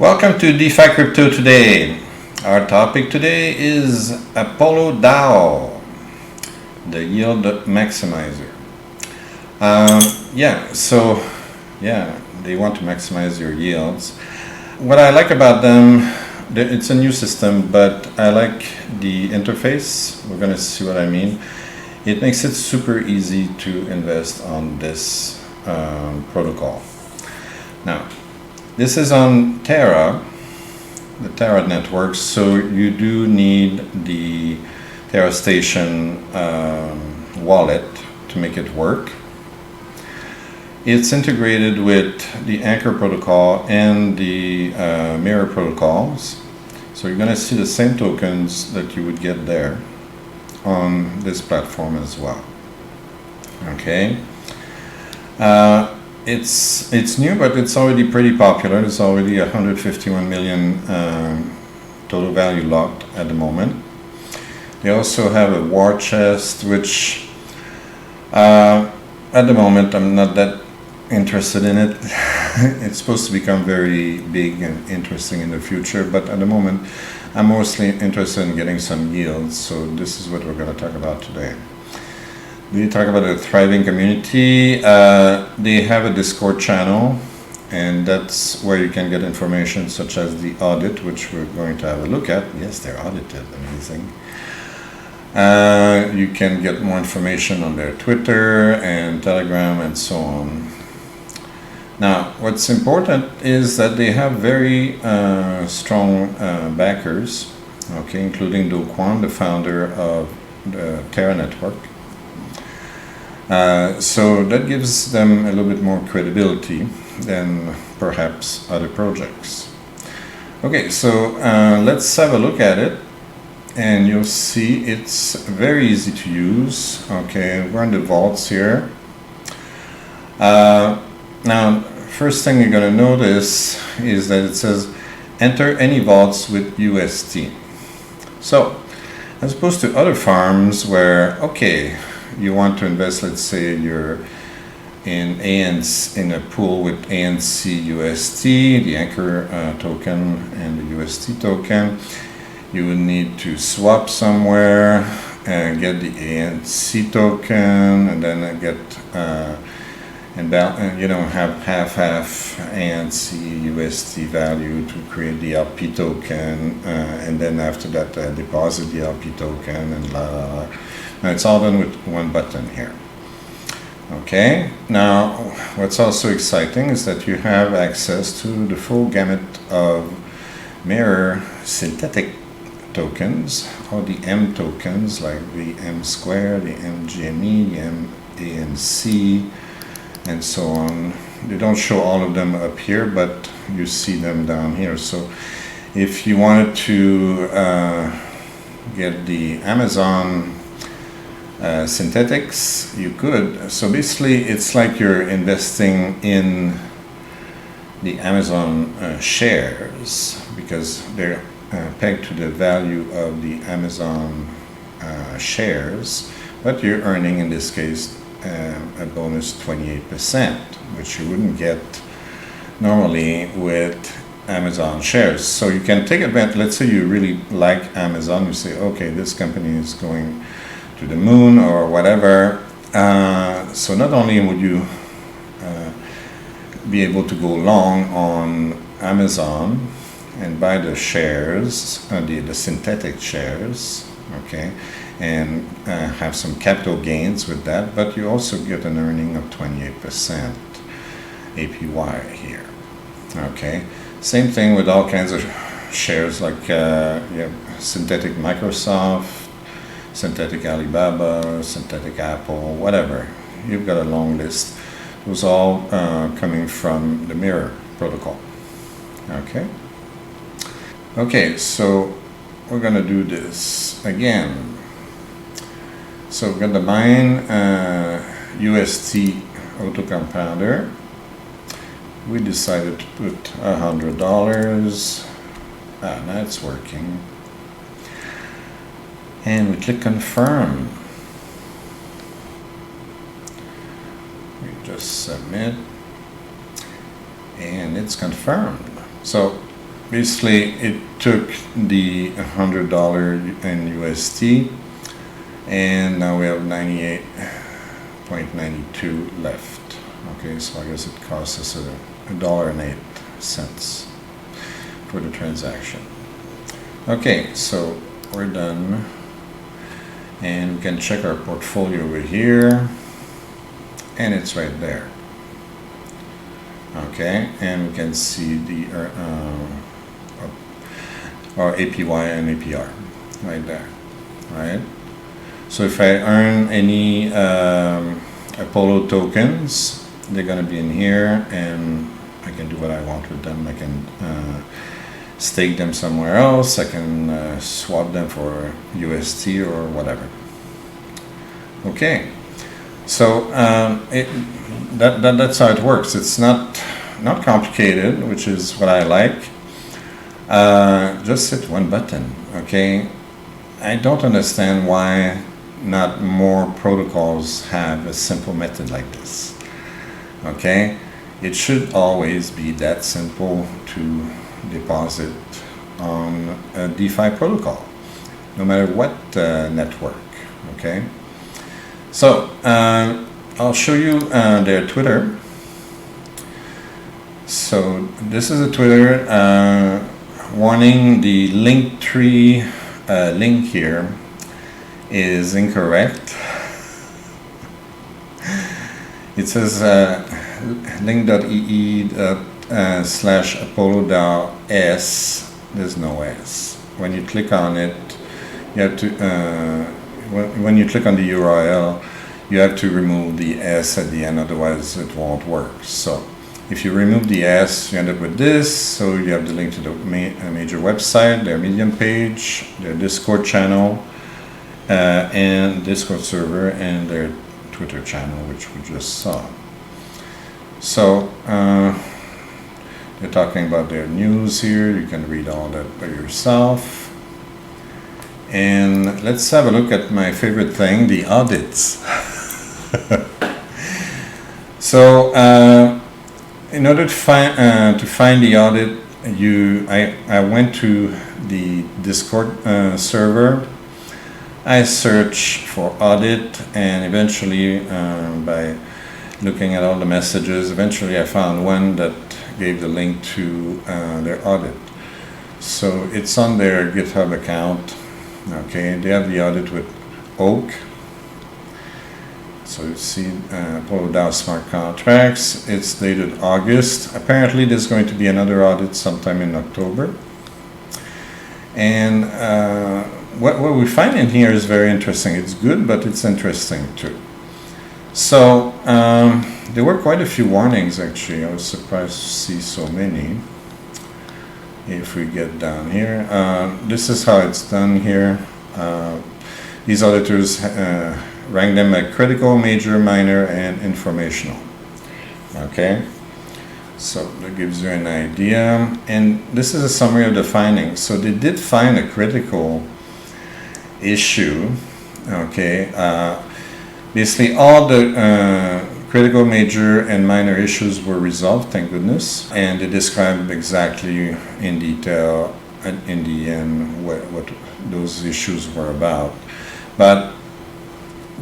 Welcome to DeFi Crypto today. Our topic today is ApolloDAO, the yield maximizer. They want to maximize your yields. What I like about them, it's a new system, but I like the interface. We're going to see what I mean. It makes it super easy to invest on this protocol. Now, this is on Terra, the Terra Network, so you do need the Terra Station wallet to make it work. It's integrated with the Anchor protocol and the Mirror protocols, so you're going to see the same tokens that you would get there on this platform as well. Okay. It's new, but it's already pretty popular. There's already 151 million total value locked at the moment. They also have a war chest, which at the moment I'm not that interested in it. It's supposed to become very big and interesting in the future, but at the moment I'm mostly interested in getting some yields, so this is what we're going to talk about today. We talk about a thriving community. They have a Discord channel, and that's where you can get information such as the audit, which we're going to have a look at. Yes, they're audited, amazing. You can get more information on their Twitter and Telegram and so on. Now, what's important is that they have very strong backers, okay, including Do Kwon, the founder of the Terra Network. So that gives them a little bit more credibility than perhaps other projects. Okay, so let's have a look at it, and you'll see it's very easy to use. Okay, we're in the vaults here. Now, first thing you're going to notice is that it says enter any vaults with UST. So, as opposed to other farms where, okay, you want to invest, let's say you're in a pool with ANC UST, the Anchor token and the UST token, you would need to swap somewhere and get the ANC token, and then get have half ANC UST value to create the LP token, and then after that deposit the LP token and la la la. Now it's all done with one button here. Okay, now what's also exciting is that you have access to the full gamut of mirror synthetic tokens, all the M tokens like the M square, the MGME, the MANC, and so on. They don't show all of them up here, but you see them down here. So if you wanted to get the Amazon synthetics, you could. So basically it's like you're investing in the Amazon shares, because they're pegged to the value of the Amazon shares, but you're earning in this case a bonus 28%, which you wouldn't get normally with Amazon shares. So you can take advantage. Let's say you really like Amazon, you say, okay, this company is going to the moon or whatever. So not only would you be able to go long on Amazon and buy the shares, the synthetic shares, okay, and have some capital gains with that, but you also get an earning of 28% APY here. Okay, same thing with all kinds of shares like you have synthetic Microsoft, synthetic Alibaba, synthetic Apple, whatever. You've got a long list. It was all coming from the Mirror protocol. Okay, so we're going to do this again. So we're going to mine UST auto compounder. We decided to put $100. Now it's working. And we click confirm. We just submit, and it's confirmed. So basically it took the $100 in USD, and now we have 98.92 left. Okay, so I guess it costs us $1.08 for the transaction. Okay, so we're done, and we can check our portfolio over here, and it's right there. Okay, and we can see the our APY and APR right there, right? So if I earn any Apollo tokens, they're going to be in here, and I can do what I want with them. I can stake them somewhere else. I can swap them for UST or whatever. Okay, so that's how it works. It's not complicated, which is what I like. Just hit one button. Okay, I don't understand why not more protocols have a simple method like this. Okay, it should always be that simple to deposit on a DeFi protocol, no matter what network. Okay, so I'll show you their Twitter. So this is a Twitter warning: the Linktree link here is incorrect. It says link.ee/ApolloDAO S. There's no S. When you click on it, you have to when you click on the URL, you have to remove the S at the end, otherwise it won't work. So if you remove the S, you end up with this. So you have the link to the major website, their Medium page, their Discord channel, and Discord server, and their Twitter channel, which we just saw. So they're talking about their news here. You can read all that by yourself. And let's have a look at my favorite thing, the audits. So in order to find the audit, I went to the Discord server. I searched for audit, and eventually, by looking at all the messages, eventually I found one that gave the link to their audit. So it's on their GitHub account. Okay, they have the audit with Oak. So you see ApolloDAO smart contracts. It's dated August. Apparently there's going to be another audit sometime in October. And what we find in here is very interesting. It's good, but it's interesting too. So there were quite a few warnings actually. I was surprised to see so many. If we get down here, this is how it's done here. These auditors rank them at critical, major, minor, and informational. Okay, so that gives you an idea. And this is a summary of the findings. So they did find a critical issue. Okay, basically all the critical, major, and minor issues were resolved, thank goodness. And they described exactly in detail in the end what those issues were about. But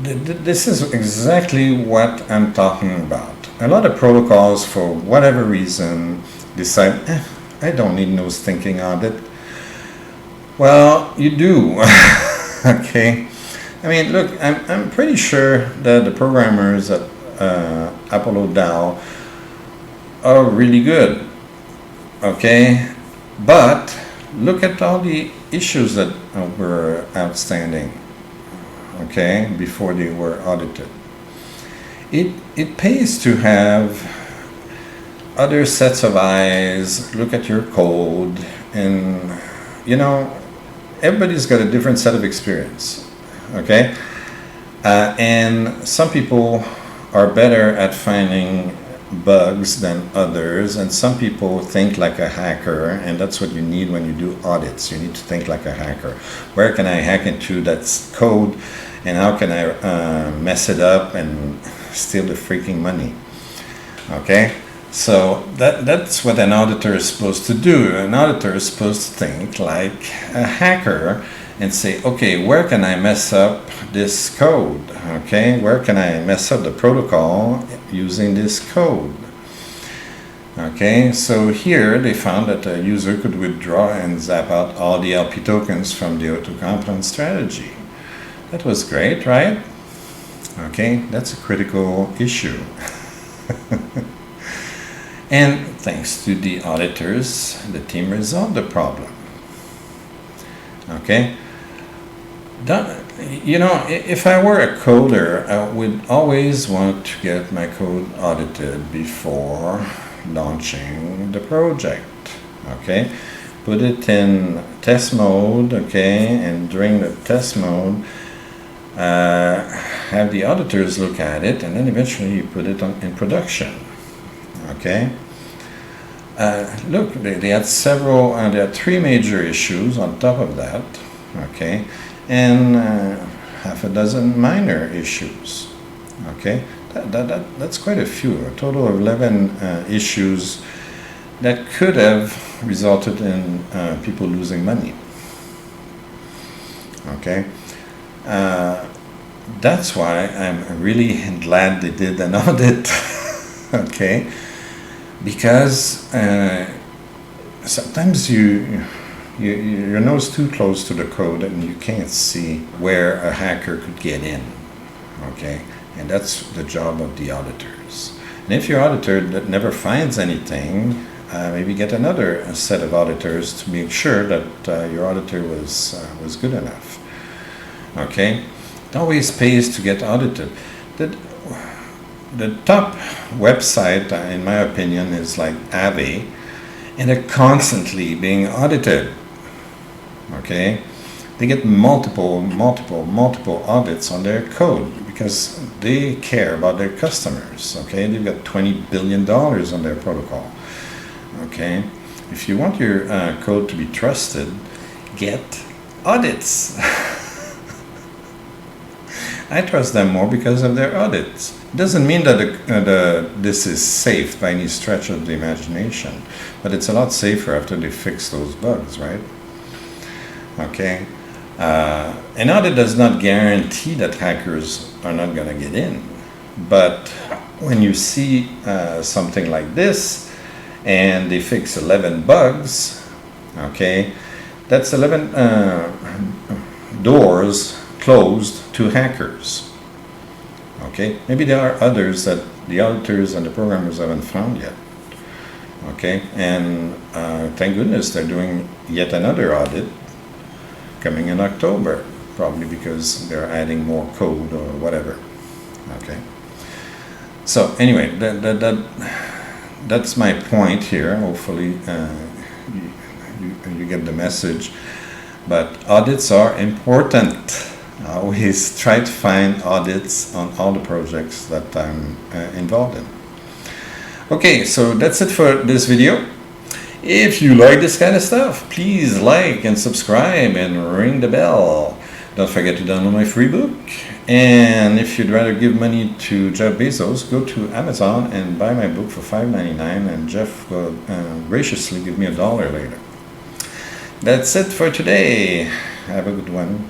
this is exactly what I'm talking about. A lot of protocols, for whatever reason, decide, I don't need no stinking audit. Well, you do. Okay. I mean, look, I'm pretty sure that the programmers at ApolloDAO are really good. Okay. But look at all the issues that were outstanding. Okay, before they were audited. It pays to have other sets of eyes look at your code, and you know, everybody's got a different set of experience. Okay, and some people are better at finding bugs than others, and some people think like a hacker, and that's what you need when you do audits. You need to think like a hacker. Where can I hack into that's code, and how can I mess it up and steal the freaking money? Okay, So that's what an auditor is supposed to do. An auditor is supposed to think like a hacker and say, okay, where can I mess up this code? Okay, where can I mess up the protocol using this code? Okay, so here they found that a user could withdraw and zap out all the LP tokens from the autocomplete strategy. That was great, right? Okay, that's a critical issue. And thanks to the auditors, the team resolved the problem. Okay? You know, if I were a coder, I would always want to get my code audited before launching the project. Okay? Put it in test mode, okay, and during the test mode, have the auditors look at it, and then eventually you put it in production. Okay. Look, they had several, they had 3 major issues on top of that. Okay, and half a dozen minor issues. Okay, that's quite a few. A total of 11 issues that could have resulted in people losing money. Okay. That's why I'm really glad they did an audit. Okay. Because sometimes your nose too close to the code and you can't see where a hacker could get in, okay? And that's the job of the auditors. And if your auditor that never finds anything, maybe get another set of auditors to make sure that your auditor was good enough, okay? It always pays to get audited. The top website, in my opinion, is like Aave, and they're constantly being audited. Okay, they get multiple audits on their code because they care about their customers. Okay, they've got $20 billion on their protocol. Okay, if you want your code to be trusted, get audits. I trust them more because of their audits. It doesn't mean that this is safe by any stretch of the imagination, but it's a lot safer after they fix those bugs, right? Okay. An audit does not guarantee that hackers are not going to get in, but when you see something like this and they fix 11 bugs, okay, that's 11 doors closed to hackers. Okay, maybe there are others that the auditors and the programmers haven't found yet. Okay, and thank goodness they're doing yet another audit coming in October, probably because they're adding more code or whatever. Okay, so anyway, that's my point here. Hopefully you get the message, but audits are important. I always try to find audits on all the projects that I'm involved in. Okay, so that's it for this video. If you like this kind of stuff, please like and subscribe and ring the bell. Don't forget to download my free book. And if you'd rather give money to Jeff Bezos, go to Amazon and buy my book for $5.99, and Jeff will graciously give me $1 later. That's it for today. Have a good one.